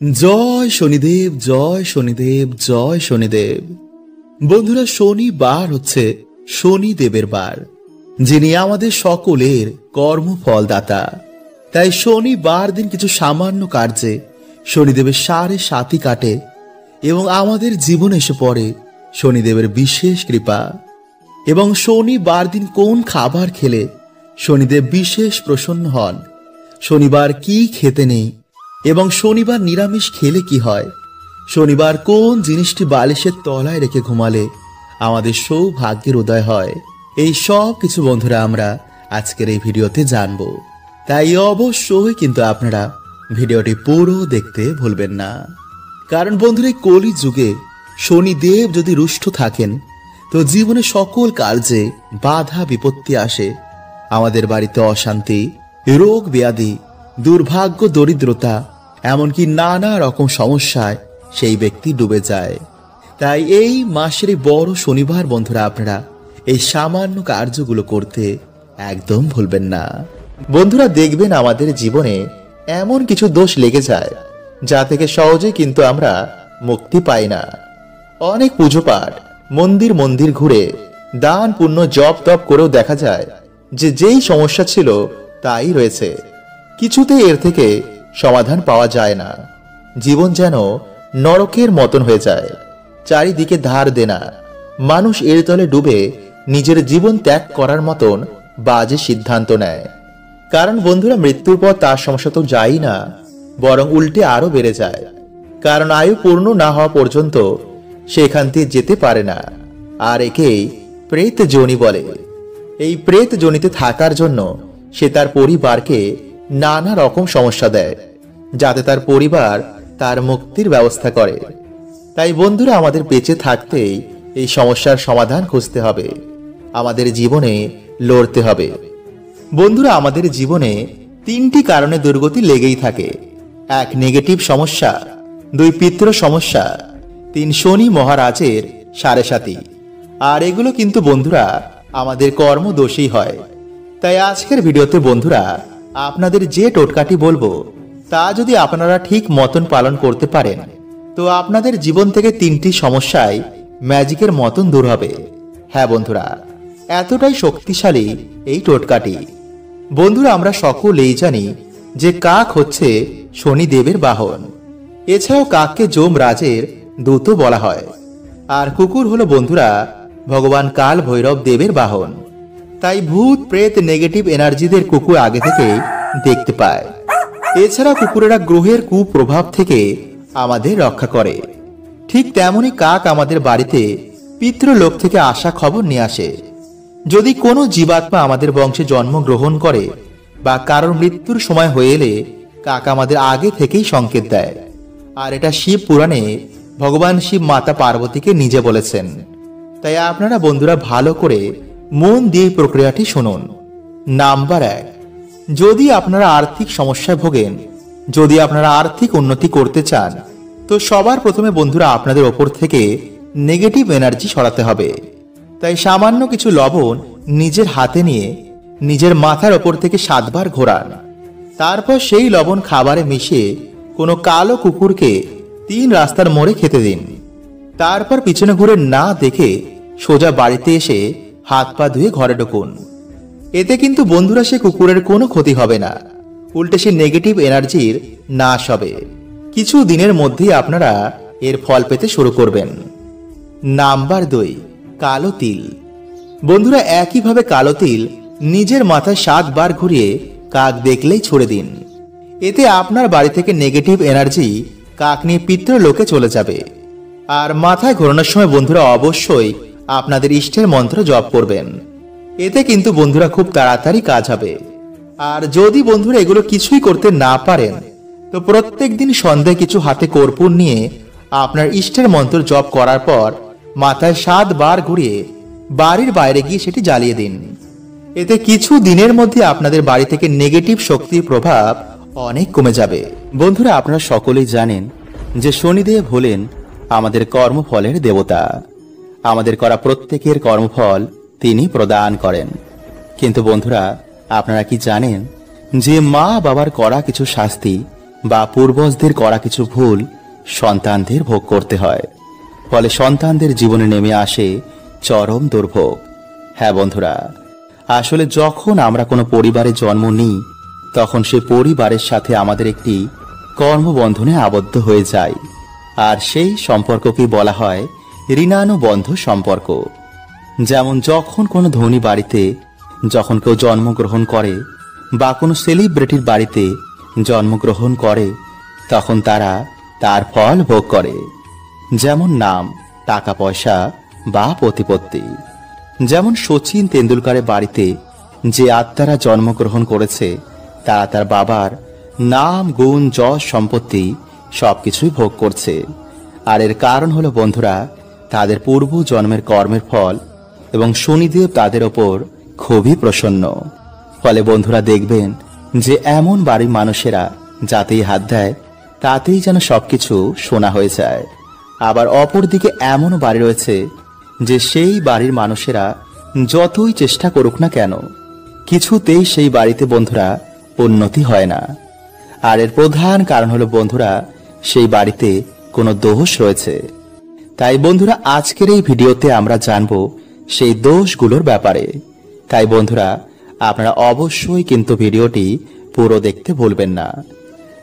জয় শনিদেব, জয় শনিদেব, জয় শনিদেব। বন্ধুরা, শনিবার হচ্ছে শনিদেবের বার, যিনি আমাদের সকলের কর্মফলদাতা। তাই শনিবার দিন কিছু সামান্য কার্যে শনিদেবের 7.5 কাটে এবং আমাদের জীবনে এসে পড়ে শনিদেবের বিশেষ কৃপা। এবং শনিবার দিন কোন খাবার খেলে শনিদেব বিশেষ প্রসন্ন হন, শনিবার কি খেতে নেই এবং শনিবার নিরামিষ খেলে কি হয়, শনিবার কোন জিনিসটি বালিশের তলায় রেখে ঘুমালে আমাদের সৌভাগ্যের উদয় হয়, এই সব কিছু বন্ধুরা আমরা আজকের এই ভিডিওতে জানব। তাই অবশ্যই কিন্তু আপনারা ভিডিওটি পুরো দেখতে ভুলবেন না। কারণ বন্ধুরা, এই কলি যুগে শনিদেব যদি রুষ্ট থাকেন তো জীবনে সকল কার্যে বাধা বিপত্তি আসে। আমাদের বাড়িতে অশান্তি, রোগ ব্যাধি, দুর্ভাগ্য, দরিদ্রতা, এমনকি নানা রকম সমস্যায় সেই ব্যক্তি ডুবে যায়। তাই এই মাসের বড় শনিবার বন্ধুরা আপনারা এই সামান্য কার্যগুলো করতে একদম ভুলবেন না। বন্ধুরা, দেখবেন আমাদের জীবনে এমন কিছু দোষ লেগে যায় যা থেকে সহজে কিন্তু আমরা মুক্তি পাই না। অনেক পুজো পাঠ, মন্দির মন্দির ঘুরে, দান পুণ্য জপ তপ করেও দেখা যায় যে যেই সমস্যা ছিল তাই রয়েছে, কিছুতেই এর থেকে সমাধান পাওয়া যায় না। জীবন যেন নরকের মতন হয়ে যায়, চারিদিকে ধার দেনা, মানুষ এর তলে ডুবে নিজের জীবন ত্যাগ করার মতন বাজে সিদ্ধান্ত নেয়। কারণ বন্ধুরা, মৃত্যুর পর তার সমস্যা তো যায় না, বরং উল্টে আরো বেড়ে যায়। কারণ আয়ু পূর্ণ না হওয়া পর্যন্ত সেখান থেকে যেতে পারে না। আর একেই প্রেত যোনি বলে। এই প্রেত যোনিতে থাকার জন্য সে তার পরিবারকে নানা রকম সমস্যা দেয়, যাতে তার পরিবার তার মুক্তির ব্যবস্থা করে। তাই বন্ধুরা, আমাদের বেঁচে থাকতেই এই সমস্যার সমাধান খুঁজতে হবে, আমাদের জীবনে লড়তে হবে। বন্ধুরা, আমাদের জীবনে 3টি কারণে দুর্গতি লেগেই থাকে। 1, নেগেটিভ সমস্যা; 2, পিতৃ সমস্যা; 3, শনি মহারাজের 7.5। আর এগুলো কিন্তু বন্ধুরা আমাদের কর্মদোষেই হয়। তাই আজকের ভিডিওতে বন্ধুরা আপনাদের যে টোটকাটি বলবো তা যদি আপনারা ঠিক মতন পালন করতে পারেন তো আপনাদের জীবন থেকে 3টি সমস্যাই ম্যাজিকের মতন দূর হবে। হ্যাঁ বন্ধুরা, এতটাই শক্তিশালী এই টোটকাটি। বন্ধুরা, আমরা সকলেই জানি যে কাক হচ্ছে শনিদেবের বাহন। এছাড়াও কাককে যমরাজের দূত বলা হয়। আর কুকুর হলো বন্ধুরা ভগবান কাল ভৈরব দেবের বাহন। তাই ভূত প্রেত নেগেটিভ এনার্জিদের কুকুর আগে থেকে দেখতে পায়। এছাড়া কুকুরেরা গ্রহের কুপ্রভাব থেকে আমাদের রক্ষা করে। ঠিক তেমনি কাক আমাদের বাড়িতে পিতৃলোক থেকে আসা খবর নিয়ে আসে। যদি কোনো জীবাত্মা আমাদের বংশে জন্মগ্রহণ করে বা কারোর মৃত্যুর সময় হয়ে এলে কাক আমাদের আগে থেকেই সংকেত দেয়। আর এটা শিব পুরাণে ভগবান শিব মাতা পার্বতীকে নিজে বলেছেন। তাই আপনারা বন্ধুরা ভালো করে মন দিয়ে প্রক্রিয়াটি শুনুন। নাম্বার 1, যদি আপনারা আর্থিক সমস্যায় ভোগেন, যদি আপনারা আর্থিক উন্নতি করতে চান তো সবার প্রথমে বন্ধুরা আপনাদের ওপর থেকে নেগেটিভ এনার্জি সরাতে হবে। তাই সামান্য কিছু লবণ নিজের হাতে নিয়ে নিজের মাথার ওপর থেকে 7 বার ঘোরান। তারপর সেই লবণ খাবারে মিশিয়ে কোনো কালো কুকুরকে 3 রাস্তার মোড়ে খেতে দিন। তারপর পিছনে ঘুরে না দেখে সোজা বাড়িতে এসে হাত পা ধুয়ে ঘরে ঢুকুন। এতে কিন্তু বন্ধুরা সে কুকুরের কোনো ক্ষতি হবে না, উল্টে সে নেগেটিভ এনার্জির নাশ হবে। কিছু দিনের মধ্যেই আপনারা এর ফল পেতে শুরু করবেন। নাম্বার 2, কালো তিল। বন্ধুরা, একইভাবে কালো তিল নিজের মাথায় 7 বার ঘুরিয়ে কাক দেখলেই ছুড়ে দিন। এতে আপনার বাড়ি থেকে নেগেটিভ এনার্জি কাক নিয়ে পিতৃলোকে চলে যাবে। আর মাথায় ঘোরানোর সময় বন্ধুরা অবশ্যই আপনাদের ইষ্টের মন্ত্র জপ করবেন। এতে কিন্তু বন্ধুরা খুব তাড়াতাড়ি কাজ হবে। আর যদি বন্ধুরা এগুলো কিছুই করতে না পারেন তো প্রত্যেক দিন সন্ধ্যায় কিছু হাতে কর্পূর নিয়ে আপনার ইষ্টের মন্ত্র জপ করার পর মাথায় 7 বার ঘুরিয়ে বাড়ির বাইরে গিয়ে সেটি জ্বালিয়ে দিন। এতে কিছু দিনের মধ্যে আপনাদের বাড়ি থেকে নেগেটিভ শক্তির প্রভাব অনেক কমে যাবে। বন্ধুরা, আপনারা সকলেই জানেন যে শনিদেব হলেন আমাদের কর্মফলের দেবতা। আমাদের করা প্রত্যেকের কর্মফল তিনি প্রদান করেন। কিন্তু বন্ধুরা, আপনারা কি জানেন যে মা বাবার করা কিছু শাস্তি বা পূর্বজদের করা কিছু ভুল সন্তানদের ভোগ করতে হয়। ফলে সন্তানদের জীবনে নেমে আসে চরম দুর্ভোগ। হ্যাঁ বন্ধুরা, আসলে যখন আমরা কোনো পরিবারে জন্ম নিই তখন সে পরিবারের সাথে আমাদের একটি কর্মবন্ধনে আবদ্ধ হয়ে যায়। আর সেই সম্পর্ককেই বলা হয় ঋণানুবন্ধ সম্পর্ক। যেমন যখন কোনো ধনী বাড়িতে যখন কেউ জন্মগ্রহণ করে বা কোনো সেলিব্রিটির বাড়িতে জন্মগ্রহণ করে তখন তারা তার ফল ভোগ করে, যেমন নাম, টাকা পয়সা বা প্রতিপত্তি। যেমন সচিন তেন্ডুলকারের বাড়িতে যে আত্মারা জন্মগ্রহণ করেছে তারা তার বাবার নাম, গুণ, যশ, সম্পত্তি সবকিছুই ভোগ করছে। আর এর কারণ হলো বন্ধুরা তাদের পূর্ব জন্মের কর্মের ফল, এবং শনিদেব তাদের ওপর খুবই প্রসন্ন। ফলে বন্ধুরা দেখবেন যে এমন বাড়ির মানুষেরা যাতেই হাত দেয় তাতেই যেন সবকিছু সোনা হয়ে যায়। আবার অপরদিকে এমন বাড়ি রয়েছে যে সেই বাড়ির মানুষেরা যতই চেষ্টা করুক না কেন কিছুতেই সেই বাড়িতে বন্ধুরা উন্নতি হয় না। আর এর প্রধান কারণ হলো বন্ধুরা সেই বাড়িতে কোনো দোষ রয়েছে। তাই বন্ধুরা আজকের এই ভিডিওতে আমরা জানবো সেই দোষগুলোর ব্যাপারে। তাই বন্ধুরা আপনারা অবশ্যই কিন্তু ভিডিওটি পুরো দেখতে ভুলবেন না।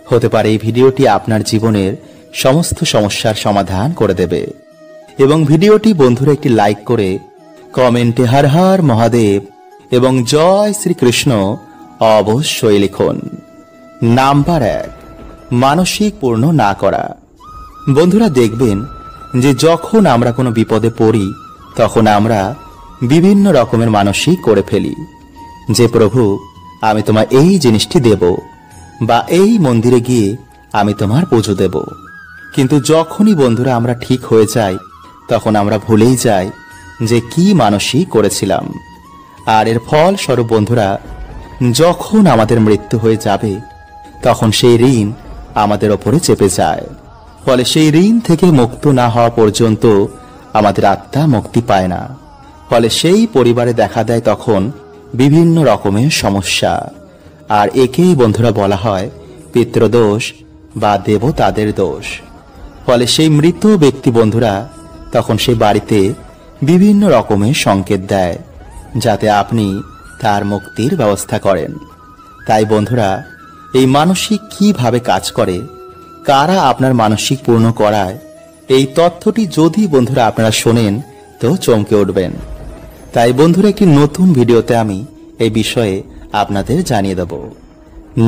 হতে পারে এই ভিডিওটি আপনার জীবনের সমস্ত সমস্যার সমাধান করে দেবে। এবং ভিডিওটি বন্ধুরা একটি লাইক করে কমেন্টে হর হর মহাদেব এবং জয় শ্রীকৃষ্ণ অবশ্যই লিখুন। নাম্বার 1, মানসিক পূর্ণ না করা। বন্ধুরা দেখবেন যে যখন আমরা কোনো বিপদে পড়ি তখন আমরা বিভিন্ন রকমের মানসিক করে ফেলি যে প্রভু আমি তোমার এই জিনিসটি দেব, বা এই মন্দিরে গিয়ে আমি তোমার পুজো দেব। কিন্তু যখনই বন্ধুরা আমরা ঠিক হয়ে যাই তখন আমরা ভুলেই যাই যে কি মানসিক করেছিলাম। আর এর ফল স্বরূপ বন্ধুরা যখন আমাদের মৃত্যু হয়ে যাবে তখন সেই ঋণ আমাদের ওপরে চেপে যায়। ফলে সেই ঋণ থেকে মুক্ত না হওয়া পর্যন্ত আমাদের আত্মা মুক্তি পায় না। ফলে সেই পরিবারে দেখা দেয় তখন বিভিন্ন রকমের সমস্যা। আর একেই বন্ধুরা বলা হয় পিতৃদোষ বা দেবতাদের দোষ। ফলে সেই মৃত ব্যক্তি বন্ধুরা তখন সেই বাড়িতে বিভিন্ন রকমের সংকেত দেয় যাতে আপনি তার মুক্তির ব্যবস্থা করেন। তাই বন্ধুরা এই মানসিক কিভাবে কাজ করে, কারা আপনার মানসিক পূর্ণ করায়, এই তথ্যটি যদি বন্ধুরা আপনারা শোনেন তো চমকে উঠবেন। তাই বন্ধুরা একটি নতুন ভিডিওতে আমি এই বিষয়ে আপনাদের জানিয়ে দেব।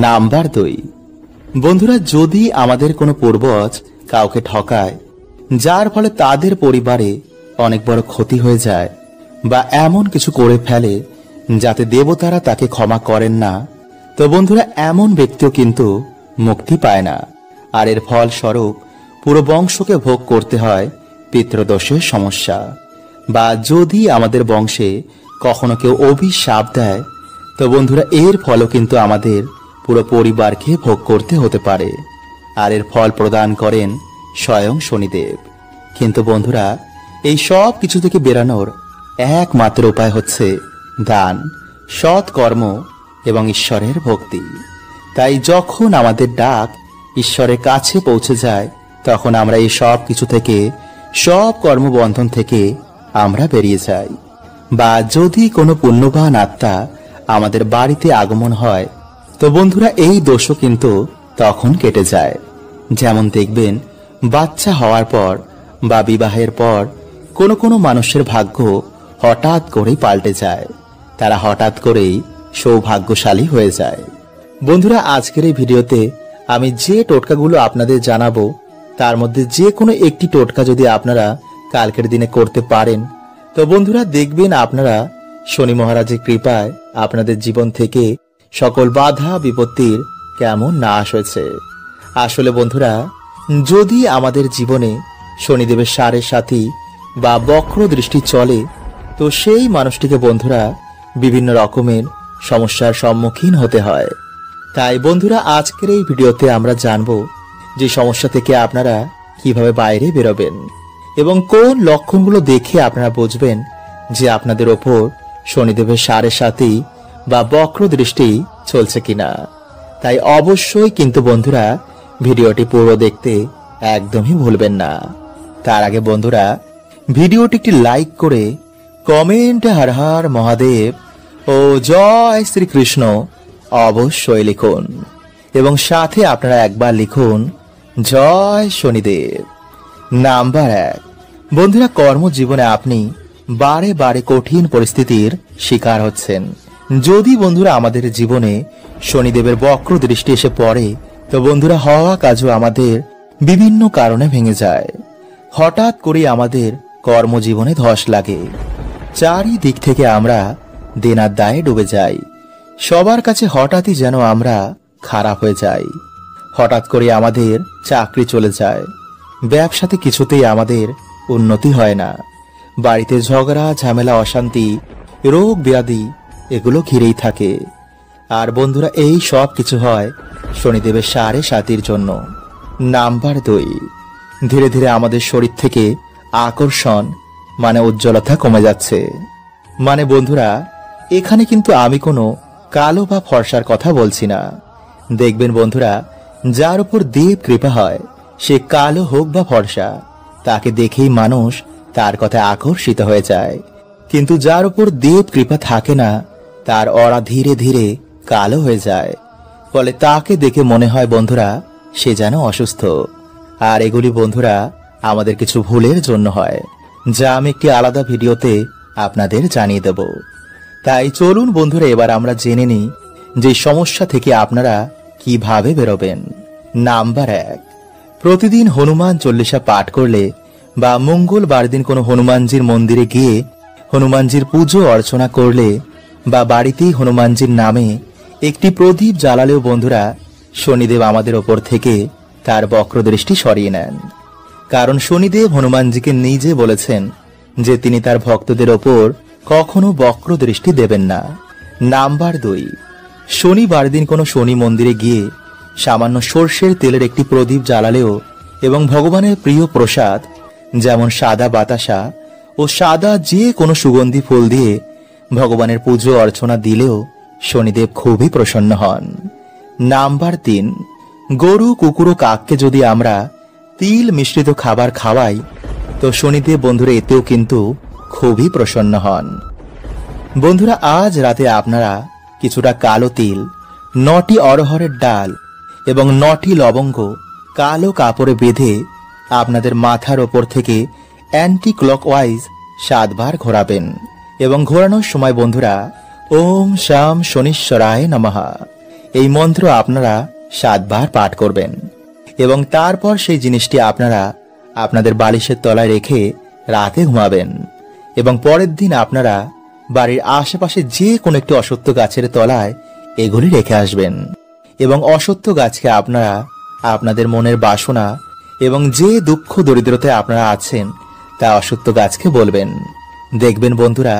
নাম্বার 2, বন্ধুরা যদি আমাদের কোনো পূর্বজ কাউকে ঠকায় যার ফলে তাদের পরিবারে অনেক বড় ক্ষতি হয়ে যায়, বা এমন কিছু করে ফেলে যাতে দেবতারা তাকে ক্ষমা করেন না, তো বন্ধুরা এমন ব্যক্তিও কিন্তু মুক্তি পায় না। আর এর ফল স্বরূপ পুরো বংশকে ভোগ করতে হয় পিতৃদোষের সমস্যা। বা যদি আমাদের বংশে কখনো কেউ অভিশাপ দেয় তো বন্ধুরা এর ফলও কিন্তু আমাদের পুরো পরিবারকে ভোগ করতে হতে পারে। আর এর ফল প্রদান করেন স্বয়ং শনিদেব। কিন্তু বন্ধুরা এই সব কিছু থেকে বেরানোর একমাত্র উপায় হচ্ছে দান, সৎ কর্ম এবং ঈশ্বরের ভক্তি। তাই যখন আমাদের ডাক ঈশ্বরের কাছে পৌঁছে যায় তখন আমরা এই সব কিছু থেকে, সব কর্মবন্ধন থেকে আমরা বেরিয়ে যাই। বা যদি কোনো পুণ্যবান আত্মা আমাদের বাড়িতে আগমন হয় তো বন্ধুরা এই দোষও কিন্তু তখন কেটে যায়। যেমন দেখবেন বাচ্চা হওয়ার পর বা বিবাহের পর কোনো কোনো মানুষের ভাগ্য হঠাৎ করেই পাল্টে যায়, তারা হঠাৎ করেই সৌভাগ্যশালী হয়ে যায়। বন্ধুরা আজকের এই ভিডিওতে আমি যে টোটকাগুলো আপনাদের জানাবো তার মধ্যে যে কোনো একটি টোটকা যদি আপনারা কালকের দিনে করতে পারেন তো বন্ধুরা দেখবেন আপনারা শনি মহারাজের কৃপায় আপনাদের জীবন থেকে সকল বাধা বিপত্তির কেমন নাশ হয়েছে। আসলে বন্ধুরা যদি আমাদের জীবনে শনিদেবের সাড়ে সাথী বা বক্র দৃষ্টি চলে তো সেই মানুষটিকে বন্ধুরা বিভিন্ন রকমের সমস্যার সম্মুখীন হতে হয়। তাই বন্ধুরা আজকের এই ভিডিওতে আমরা জানবো যে সমস্যা থেকে আপনারা কিভাবে বাইরে বেরোবেন এবং কোন লক্ষণগুলো দেখে আপনারা বুঝবেন যে আপনাদের ওপর শনিদেবের সাড়ে সাথী বা বক্র দৃষ্টি চলছে কিনা। তাই অবশ্যই কিন্তু বন্ধুরা ভিডিওটি পুরো দেখতে একদমই ভুলবেন না। তার আগে বন্ধুরা, ভিডিওটি একটি লাইক করে কমেন্টে হর হর মহাদেব ও জয় শ্রীকৃষ্ণ অবশ্যই লিখুন এবং সাথে আপনারা একবার লিখুন জয় শনিদেব। নাম্বার 1, বন্ধুরা, কর্মজীবনে আপনি বারে বারে কঠিন পরিস্থিতির শিকার হচ্ছেন। যদি বন্ধুরা আমাদের জীবনে শনিদেবের বক্র দৃষ্টি এসে পড়ে, তো বন্ধুরা হওয়া কাজও আমাদের বিভিন্ন কারণে ভেঙে যায়। হঠাৎ করে আমাদের কর্মজীবনে ধস লাগে, চারিদিক থেকে আমরা দেনার দায়ে ডুবে যাই। সবার কাছে হঠাৎই যেন আমরা খারাপ হয়ে যাই। হঠাৎ করে আমাদের চাকরি চলে যায়, ব্যবসাতে কিছুতেই আমাদের উন্নতি হয় না, বাড়িতে ঝগড়া ঝামেলা অশান্তি রোগ ব্যাধি এগুলো ঘিরেই থাকে। আর বন্ধুরা এই সব কিছু হয় শনিদেবের 7.5 জন্য। নাম্বার 2, ধীরে ধীরে আমাদের শরীর থেকে আকর্ষণ মানে উজ্জ্বলতা কমে যাচ্ছে। মানে বন্ধুরা, এখানে কিন্তু আমি কোনো কালো বা ফর্সার কথা বলছি না। দেখবেন বন্ধুরা, যার উপর দেব কৃপা হয়, সে কালো হোক বা ফর্সা, তাকে দেখেই মানুষ তার কথা আকর্ষিত হয়ে যায়। কিন্তু যার উপর দেব কৃপা থাকে না, তার অরা ধীরে ধীরে কালো হয়ে যায়। ফলে তাকে দেখে মনে হয় বন্ধুরা সে যেন অসুস্থ। আর এগুলি বন্ধুরা আমাদের কিছু ভুলের জন্য হয়, যা আমি একটি আলাদা ভিডিওতে আপনাদের জানিয়ে দেব। তাই চলুন বন্ধুরা, এবার আমরা জেনে নিই যে সমস্যা থেকে আপনারা কিভাবে বেরোবেন। নাম্বার 1, প্রতিদিন হনুমান চল্লিশা পাঠ করলে বা মঙ্গলবার দিন কোনো হনুমানজির মন্দিরে গিয়ে হনুমানজির পুজো অর্চনা করলে বা বাড়িতেই হনুমানজির নামে একটি প্রদীপ জ্বালালেও বন্ধুরা শনিদেব আমাদের ওপর থেকে তার বক্রদৃষ্টি সরিয়ে নেন। কারণ শনিদেব হনুমানজিকে নিজে বলেছেন যে তিনি তার ভক্তদের ওপর কখনো বক্রদৃষ্টি দেবেন না। নাম্বার 2, শনিবার দিন কোনো শনি মন্দিরে গিয়ে সামান্য সর্ষের তেলের একটি প্রদীপ জ্বালালেও এবং ভগবানের প্রিয় প্রসাদ যেমন সাদা বাতাসা ও সাদা যে কোনো সুগন্ধি ফুল দিয়ে ভগবানের পুজো অর্চনা দিলেও শনিদেব খুবই প্রসন্ন হন। নাম্বার 3, গরু কুকুর ও কাককে যদি আমরা তিল মিশ্রিত খাবার খাওয়াই, তো শনিদেব বন্ধুরা এতেও কিন্তু খুবই প্রসন্ন হন। বন্ধুরা আজ রাতে আপনারা কিছুটা কালো তিল, 9টি অরহরের ডাল এবং 9টি লবঙ্গ কালো কাপড়ে বেঁধে আপনাদের মাথার ওপর থেকে অ্যান্টি ক্লকওয়াইজ 7 বার ঘোরাবেন এবং ঘোরানোর সময় বন্ধুরা ওম শাম শনিশ্বরায় নমঃ এই মন্ত্র আপনারা 7 বার পাঠ করবেন এবং তারপর সেই জিনিসটি আপনারা আপনাদের বালিশের তলায় রেখে রাতে ঘুমাবেন এবং পরের দিন আপনারা বাড়ির আশেপাশে যে কোনো একটি অশ্বত্থ গাছের তলায় এগুলি রেখে আসবেন এবং অশ্বত্থ গাছকে আপনারা আপনাদের মনের বাসনা এবং যে দুঃখ দরিদ্রতায় আপনারা আছেন তা অশ্বত্থ গাছকে বলবেন। দেখবেন বন্ধুরা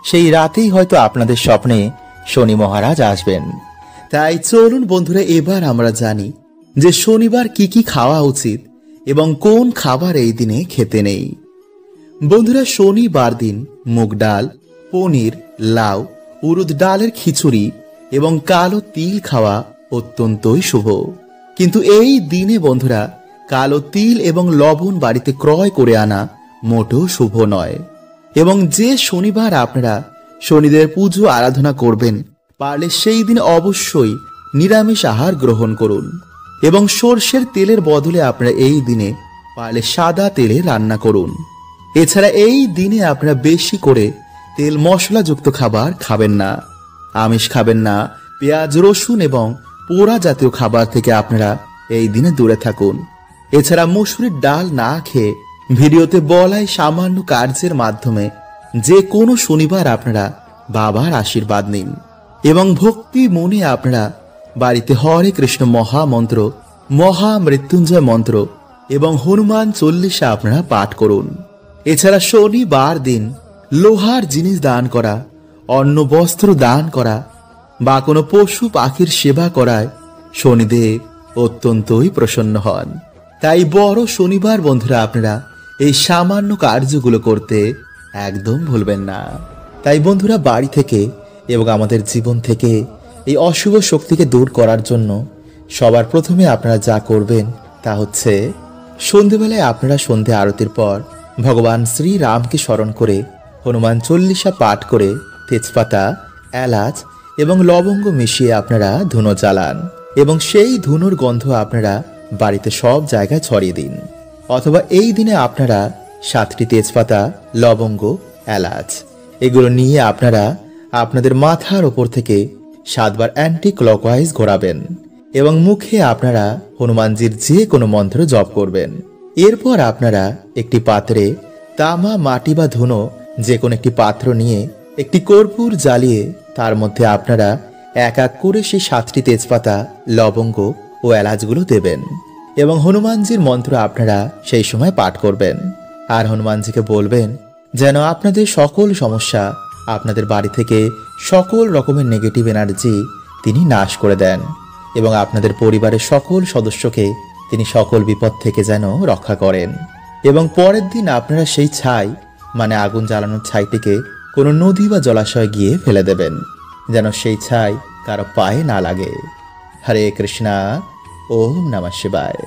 সেই রাতেই হয়তো আপনাদের স্বপ্নে শনি মহারাজ আসবেন। তাই চলুন বন্ধুরা, এবার আমরা জানি যে শনিবার কি কি খাওয়া উচিত এবং কোন খাবার এই দিনে খেতে নেই। বন্ধুরা শনিবার দিন মুগ ডাল, পনির, লাউ, উড়দ ডালের খিচুড়ি এবং কালো তিল খাওয়া অত্যন্তই শুভ। কিন্তু এই দিনে বন্ধুরা কালো তিল এবং লবণ বাড়িতে ক্রয় করে আনা মোটেও শুভ নয়। এবং যে শনিবার আপনারা শনিদেব পুজো আরাধনা করবেন, পারলে সেই দিন অবশ্যই নিরামিষ আহার গ্রহণ করুন এবং সর্ষের তেলের বদলে আপনারা এই দিনে পারলে সাদা তেলে রান্না করুন। এছাড়া এই দিনে আপনারা বেশি করে তেল মশলাযুক্ত খাবার খাবেন না, আমিষ খাবেন না, পেঁয়াজ রসুন এবং পোড়া জাতীয় খাবার থেকে আপনারা এই দিনে দূরে থাকুন। এছাড়া মসুরির ডাল না খেয়ে ভিডিওতে বলাই সামান্য কার্যের মাধ্যমে যে কোনো শনিবার আপনারা বাবার আশীর্বাদ নিন এবং ভক্তি মনে আপনারা বাড়িতে হরে কৃষ্ণ মহামন্ত্র, মহামৃত্যুঞ্জয় মন্ত্র এবং হনুমান চল্লিশা আপনারা পাঠ করুন। এছাড়া শনিবার দিন লোহার জিনিস দান করা, অন্ন বস্ত্র দান করা বা কোনো পশু পাখির সেবা করায় শনিদেব অত্যন্তই প্রসন্ন হন। তাই বড় শনিবার বন্ধুরা আপনারা এই সামান্য কার্যগুলো করতে একদম ভুলবেন না। তাই বন্ধুরা বাড়ি থেকে এবং আমাদের জীবন থেকে এই অশুভ শক্তিকে দূর করার জন্য সবার প্রথমে আপনারা যা করবেন তা হচ্ছে সন্ধেবেলায় আপনারা সন্ধে আরতির পর ভগবান শ্রীরামকে স্মরণ করে হনুমান চল্লিশা পাঠ করে তেজপাতা, এলাচ এবং লবঙ্গ মিশিয়ে আপনারা ধুনো জ্বালান এবং সেই ধুনোর গন্ধ আপনারা বাড়িতে সব জায়গায় ছড়িয়ে দিন। অথবা এই দিনে আপনারা 7টি তেজপাতা, লবঙ্গ, এলাচ এগুলো নিয়ে আপনারা আপনাদের মাথার ওপর থেকে 7 বার অ্যান্টি ক্লকওয়াইজ ঘোরাবেন এবং মুখে আপনারা হনুমানজির যে কোনো মন্ত্র জপ করবেন। এরপর আপনারা একটি পাত্রে তামা, মাটি বা ধুনো যে কোনো একটি পাত্র নিয়ে একটি কর্পূর জ্বালিয়ে তার মধ্যে আপনারা এক এক করে সেই 7টি তেজপাতা, লবঙ্গ ও এলাচগুলো দেবেন এবং হনুমানজির মন্ত্র আপনারা সেই সময় পাঠ করবেন। আর হনুমানজিকে বলবেন যেন আপনাদের সকল সমস্যা, আপনাদের বাড়ি থেকে সকল রকমের নেগেটিভ এনার্জি তিনি নাশ করে দেন এবং আপনাদের পরিবারের সকল সদস্যকে তিনি সকল বিপদ থেকে যেন রক্ষা করেন। এবং পরের দিন আপনারা সেই ছাই মানে আগুন জ্বালানোর ছাইটিকে কোনো নদী বা জলাশয়ে গিয়ে ফেলে দেবেন যেন সেই ছাই কারো পায়ে না লাগে। হরে কৃষ্ণা। ওম নমঃ শিবায়।